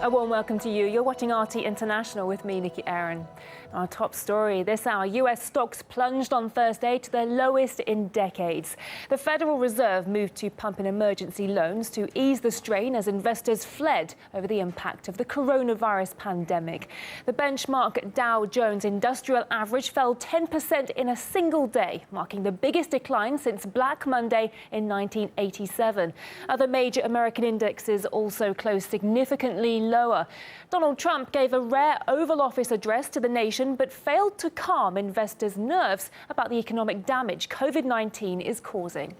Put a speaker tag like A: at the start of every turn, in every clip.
A: A warm welcome to you. You're watching RT International with me, Nikki Aaron. Our top story this hour, US stocks plunged on Thursday to their lowest in decades. The Federal Reserve moved to pump in emergency loans to ease the strain as investors fled over the impact of the coronavirus pandemic. The benchmark Dow Jones Industrial Average fell 10% in a single day, marking the biggest decline since Black Monday in 1987. Other major American indexes also closed significantly lower. Donald Trump gave a rare Oval Office address to the nation, but failed to calm investors' nerves about the economic damage COVID-19 is causing.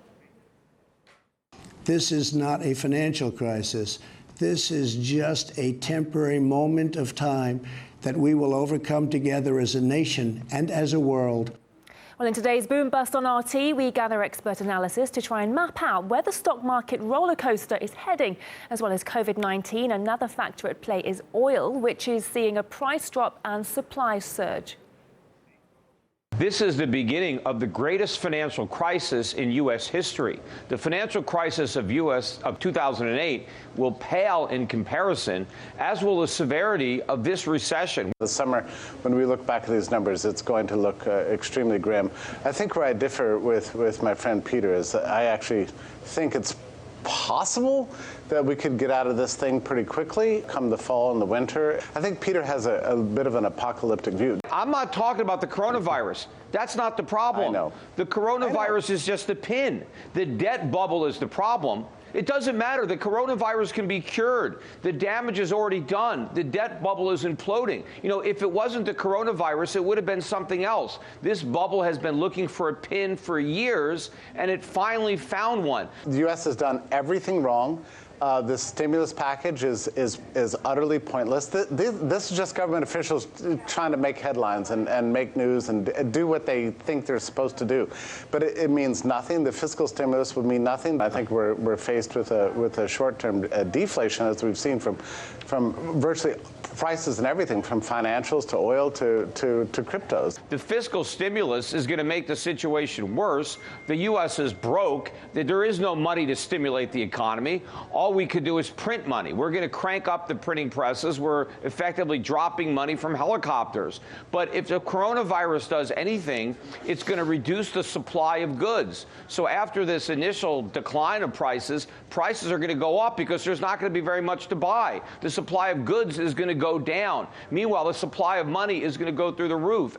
B: This is not a financial crisis. This is just a temporary moment of time that we will overcome together as a nation and as a world.
A: Well, in today's Boom Bust on RT, we gather expert analysis to try and map out where the stock market roller coaster is heading, as well as COVID-19. Another factor at play is oil, which is seeing a price drop and supply surge.
C: This is the beginning of the greatest financial crisis in U.S. history. The financial crisis of 2008 will pale in comparison, as will the severity of this recession.
D: This summer, when we look back at these numbers, it's going to look extremely grim. I think where I differ with my friend Peter is that I actually think it's possible that we could get out of this thing pretty quickly come the fall and the winter. I think Peter has a bit of an apocalyptic view.
C: I'm not talking about the coronavirus. That's not the problem.
D: I know.
C: The coronavirus is just a pin. The debt bubble is the problem. It doesn't matter. The coronavirus can be cured. The damage is already done. The debt bubble is imploding. You know, if it wasn't the coronavirus, it would have been something else. This bubble has been looking for a pin for years, and it finally found one.
D: The U.S. has done everything wrong. This stimulus package is utterly pointless. This is just government officials trying to make headlines and make news and do what they think they're supposed to do. But it means nothing. The fiscal stimulus would mean nothing. I think we're faced with a short-term deflation, as we've seen from virtually prices and everything, from financials to oil to cryptos.
C: The fiscal stimulus is going to make the situation worse. The U.S. is broke. There is no money to stimulate the economy. All we could do is print money. We're going to crank up the printing presses. We're effectively dropping money from helicopters. But if the coronavirus does anything, it's going to reduce the supply of goods. So after this initial decline of prices are going to go up because there's not going to be very much to buy. The supply of goods is going to go down. Meanwhile, the supply of money is going to go through the roof.